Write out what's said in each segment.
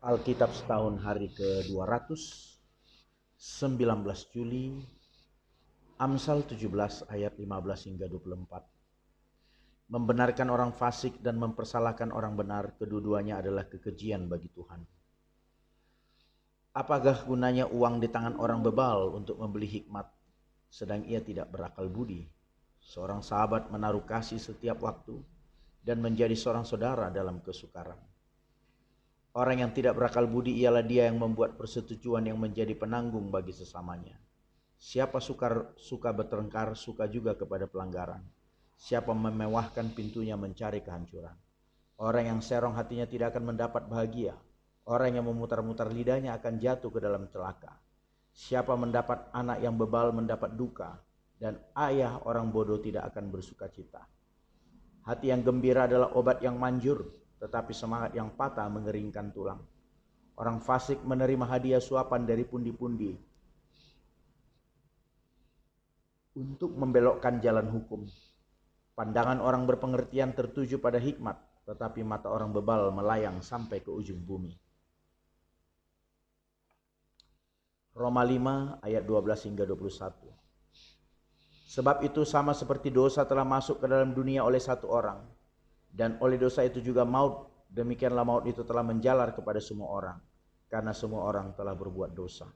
Alkitab setahun hari ke-219 Juli, Amsal 17 ayat 15 hingga 24. Membenarkan orang fasik dan mempersalahkan orang benar, kedua-duanya adalah kekejian bagi Tuhan. Apakah gunanya uang di tangan orang bebal untuk membeli hikmat, sedang ia tidak berakal budi? Seorang sahabat menaruh kasih setiap waktu dan menjadi seorang saudara dalam kesukaran. Orang yang tidak berakal budi ialah dia yang membuat persetujuan yang menjadi penanggung bagi sesamanya. Siapa suka bertengkar, suka juga kepada pelanggaran. Siapa memewahkan pintunya mencari kehancuran. Orang yang serong hatinya tidak akan mendapat bahagia. Orang yang memutar-mutar lidahnya akan jatuh ke dalam celaka. Siapa mendapat anak yang bebal mendapat duka, dan ayah orang bodoh tidak akan bersuka cita. Hati yang gembira adalah obat yang manjur, tetapi semangat yang patah mengeringkan tulang. Orang fasik menerima hadiah suapan dari pundi-pundi untuk membelokkan jalan hukum. Pandangan orang berpengertian tertuju pada hikmat, tetapi mata orang bebal melayang sampai ke ujung bumi. Roma 5 ayat 12 hingga 21. Sebab itu sama seperti dosa telah masuk ke dalam dunia oleh satu orang, dan oleh dosa itu juga maut, demikianlah maut itu telah menjalar kepada semua orang, karena semua orang telah berbuat dosa.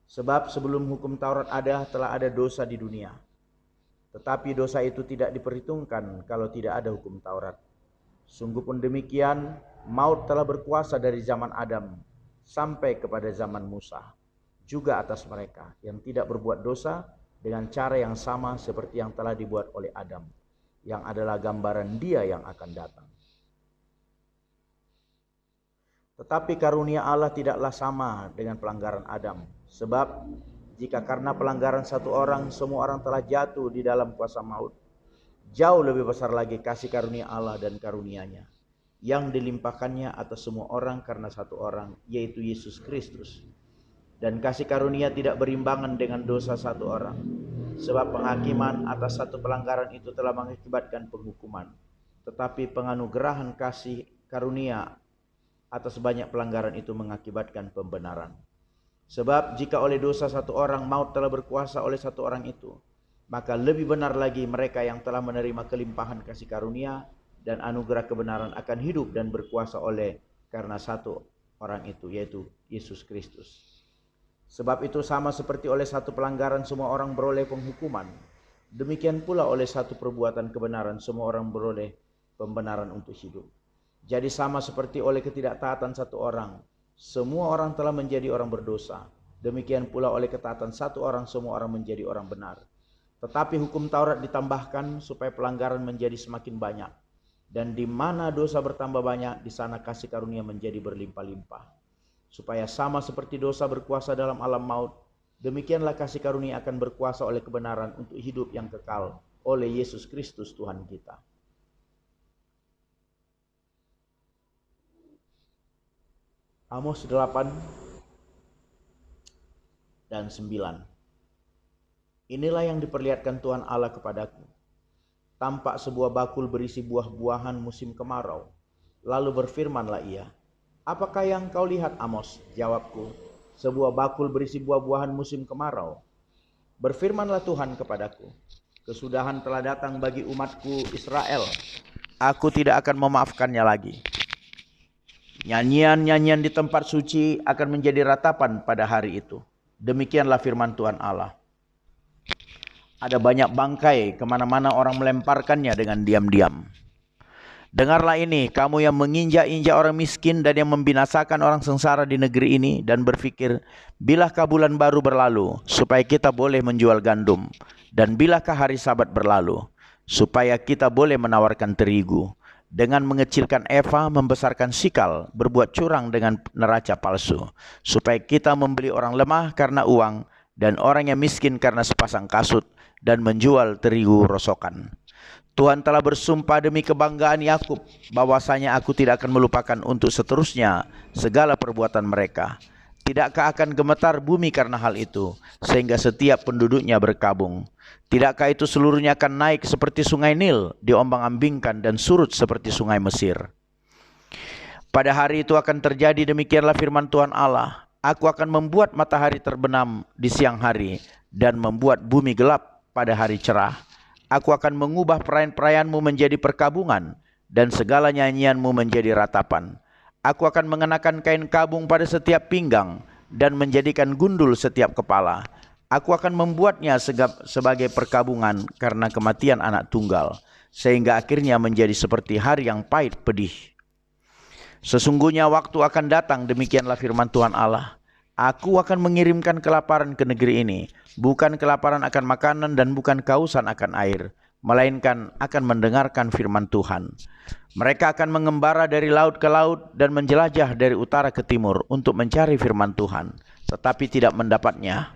Sebab sebelum hukum Taurat ada, telah ada dosa di dunia. Tetapi dosa itu tidak diperhitungkan kalau tidak ada hukum Taurat. Sungguh pun demikian, maut telah berkuasa dari zaman Adam sampai kepada zaman Musa, juga atas mereka yang tidak berbuat dosa dengan cara yang sama seperti yang telah dibuat oleh Adam, yang adalah gambaran Dia yang akan datang. Tetapi karunia Allah tidaklah sama dengan pelanggaran Adam. Sebab jika karena pelanggaran satu orang, semua orang telah jatuh di dalam kuasa maut, jauh lebih besar lagi kasih karunia Allah dan karunia-Nya yang dilimpahkannya atas semua orang karena satu orang, yaitu Yesus Kristus. Dan kasih karunia tidak berimbangan dengan dosa satu orang. Sebab penghakiman atas satu pelanggaran itu telah mengakibatkan penghukuman. Tetapi penganugerahan kasih karunia atas banyak pelanggaran itu mengakibatkan pembenaran. Sebab jika oleh dosa satu orang maut telah berkuasa oleh satu orang itu, maka lebih benar lagi mereka yang telah menerima kelimpahan kasih karunia dan anugerah kebenaran akan hidup dan berkuasa oleh karena satu orang itu, yaitu Yesus Kristus. Sebab itu sama seperti oleh satu pelanggaran semua orang beroleh penghukuman, demikian pula oleh satu perbuatan kebenaran semua orang beroleh pembenaran untuk hidup. Jadi sama seperti oleh ketidaktaatan satu orang, semua orang telah menjadi orang berdosa. Demikian pula oleh ketaatan satu orang, semua orang menjadi orang benar. Tetapi hukum Taurat ditambahkan supaya pelanggaran menjadi semakin banyak. Dan di mana dosa bertambah banyak, di sana kasih karunia menjadi berlimpah-limpah. Supaya sama seperti dosa berkuasa dalam alam maut, demikianlah kasih karunia akan berkuasa oleh kebenaran untuk hidup yang kekal oleh Yesus Kristus Tuhan kita. Amos 8 dan 9. Inilah yang diperlihatkan Tuhan Allah kepadaku. Tampak sebuah bakul berisi buah-buahan musim kemarau. Lalu berfirmanlah ia, apakah yang kau lihat, Amos? Jawabku, sebuah bakul berisi buah-buahan musim kemarau. Berfirmanlah Tuhan kepadaku, kesudahan telah datang bagi umatku Israel. Aku tidak akan memaafkannya lagi. Nyanyian-nyanyian di tempat suci akan menjadi ratapan pada hari itu. Demikianlah firman Tuhan Allah. Ada banyak bangkai, kemana-mana orang melemparkannya dengan diam-diam. Dengarlah ini, kamu yang menginjak-injak orang miskin dan yang membinasakan orang sengsara di negeri ini, dan berpikir, bilakah bulan baru berlalu, supaya kita boleh menjual gandum, dan bilakah hari Sabat berlalu, supaya kita boleh menawarkan terigu, dengan mengecilkan eva, membesarkan sikal, berbuat curang dengan neraca palsu, supaya kita membeli orang lemah karena uang, dan orang yang miskin karena sepasang kasut, dan menjual terigu rosokan. Tuhan telah bersumpah demi kebanggaan Yakub, bahwasanya aku tidak akan melupakan untuk seterusnya segala perbuatan mereka. Tidakkah akan gemetar bumi karena hal itu, sehingga setiap penduduknya berkabung? Tidakkah itu seluruhnya akan naik seperti sungai Nil, diombang-ambingkan dan surut seperti sungai Mesir? Pada hari itu akan terjadi demikianlah firman Tuhan Allah. Aku akan membuat matahari terbenam di siang hari dan membuat bumi gelap pada hari cerah. Aku akan mengubah perayaan-perayaanmu menjadi perkabungan dan segala nyanyianmu menjadi ratapan. Aku akan mengenakan kain kabung pada setiap pinggang dan menjadikan gundul setiap kepala. Aku akan membuatnya sebagai perkabungan karena kematian anak tunggal, sehingga akhirnya menjadi seperti hari yang pahit pedih. Sesungguhnya waktu akan datang, demikianlah firman Tuhan Allah. Aku akan mengirimkan kelaparan ke negeri ini, bukan kelaparan akan makanan dan bukan kehausan akan air, melainkan akan mendengarkan firman Tuhan. Mereka akan mengembara dari laut ke laut dan menjelajah dari utara ke timur untuk mencari firman Tuhan, tetapi tidak mendapatnya.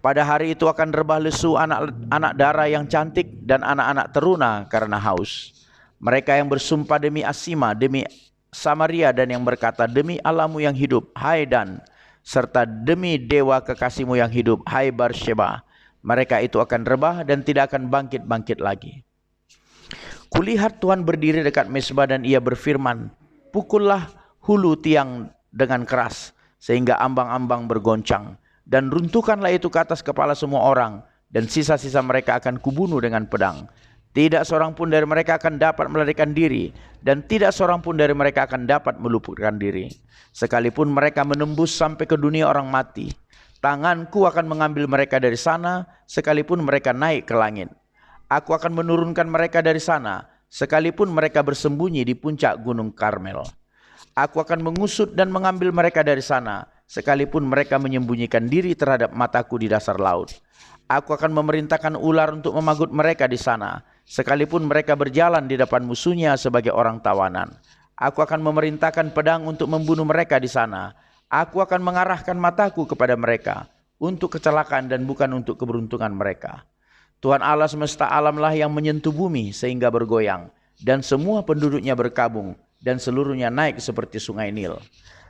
Pada hari itu akan rebah lesu anak-anak darah yang cantik dan anak-anak teruna karena haus. Mereka yang bersumpah demi Asima, demi Samaria, dan yang berkata demi Allahmu yang hidup, hai Dan, serta demi dewa kekasihmu yang hidup, hai Barsheba, mereka itu akan rebah dan tidak akan bangkit-bangkit lagi. Kulihat Tuhan berdiri dekat mezbah dan ia berfirman, pukullah hulu tiang dengan keras, sehingga ambang-ambang bergoncang, dan runtuhkanlah itu ke atas kepala semua orang, dan sisa-sisa mereka akan kubunuh dengan pedang. Tidak seorang pun dari mereka akan dapat melarikan diri, dan tidak seorang pun dari mereka akan dapat meluputkan diri. Sekalipun mereka menembus sampai ke dunia orang mati, tanganku akan mengambil mereka dari sana, sekalipun mereka naik ke langit. Aku akan menurunkan mereka dari sana, sekalipun mereka bersembunyi di puncak gunung Karmel. Aku akan mengusut dan mengambil mereka dari sana, sekalipun mereka menyembunyikan diri terhadap mataku di dasar laut. Aku akan memerintahkan ular untuk memagut mereka di sana, sekalipun mereka berjalan di depan musuhnya sebagai orang tawanan. Aku akan memerintahkan pedang untuk membunuh mereka di sana. Aku akan mengarahkan mataku kepada mereka, untuk kecelakaan dan bukan untuk keberuntungan mereka. Tuhan Allah semesta alamlah yang menyentuh bumi sehingga bergoyang, dan semua penduduknya berkabung, dan seluruhnya naik seperti sungai Nil,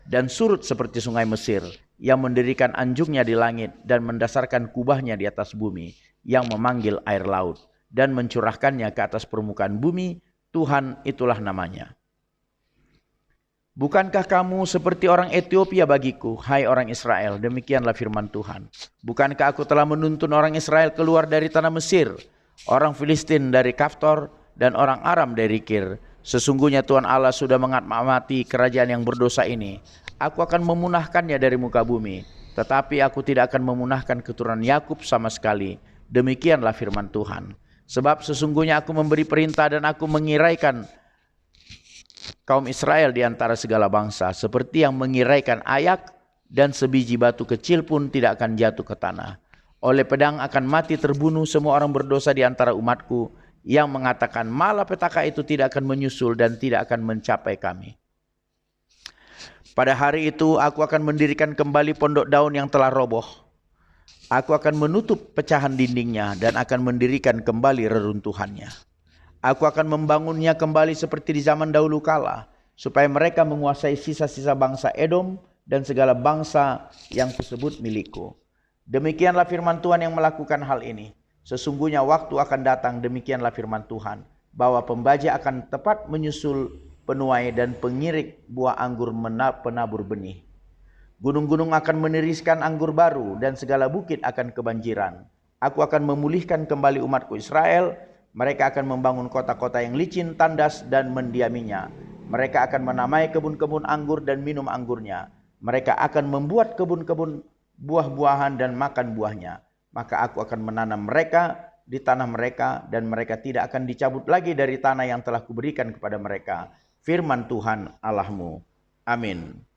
dan surut seperti sungai Mesir, yang mendirikan anjungnya di langit, dan mendasarkan kubahnya di atas bumi, yang memanggil air laut, dan mencurahkannya ke atas permukaan bumi. Tuhan itulah namanya. Bukankah kamu seperti orang Ethiopia bagiku, hai orang Israel? Demikianlah firman Tuhan. Bukankah aku telah menuntun orang Israel keluar dari tanah Mesir, orang Filistin dari Kaftor, dan orang Aram dari Kir? Sesungguhnya Tuhan Allah sudah mengamati kerajaan yang berdosa ini. Aku akan memunahkannya dari muka bumi, tetapi aku tidak akan memunahkan keturunan Yakub sama sekali. Demikianlah firman Tuhan. Sebab sesungguhnya aku memberi perintah dan aku mengiraikan kaum Israel di antara segala bangsa, seperti yang mengiraikan ayak, dan sebiji batu kecil pun tidak akan jatuh ke tanah. Oleh pedang akan mati terbunuh semua orang berdosa di antara umatku, yang mengatakan malapetaka itu tidak akan menyusul dan tidak akan mencapai kami. Pada hari itu aku akan mendirikan kembali pondok daun yang telah roboh. Aku akan menutup pecahan dindingnya dan akan mendirikan kembali reruntuhannya. Aku akan membangunnya kembali seperti di zaman dahulu kala, supaya mereka menguasai sisa-sisa bangsa Edom dan segala bangsa yang tersebut milikku. Demikianlah firman Tuhan yang melakukan hal ini. Sesungguhnya waktu akan datang, demikianlah firman Tuhan, bahwa pembaja akan tepat menyusul penuai dan pengirik buah anggur penabur benih. Gunung-gunung akan meniriskan anggur baru dan segala bukit akan kebanjiran. Aku akan memulihkan kembali umatku Israel. Mereka akan membangun kota-kota yang licin, tandas, dan mendiaminya. Mereka akan menamai kebun-kebun anggur dan minum anggurnya. Mereka akan membuat kebun-kebun buah-buahan dan makan buahnya. Maka aku akan menanam mereka di tanah mereka, dan mereka tidak akan dicabut lagi dari tanah yang telah kuberikan kepada mereka. Firman Tuhan Allahmu. Amin.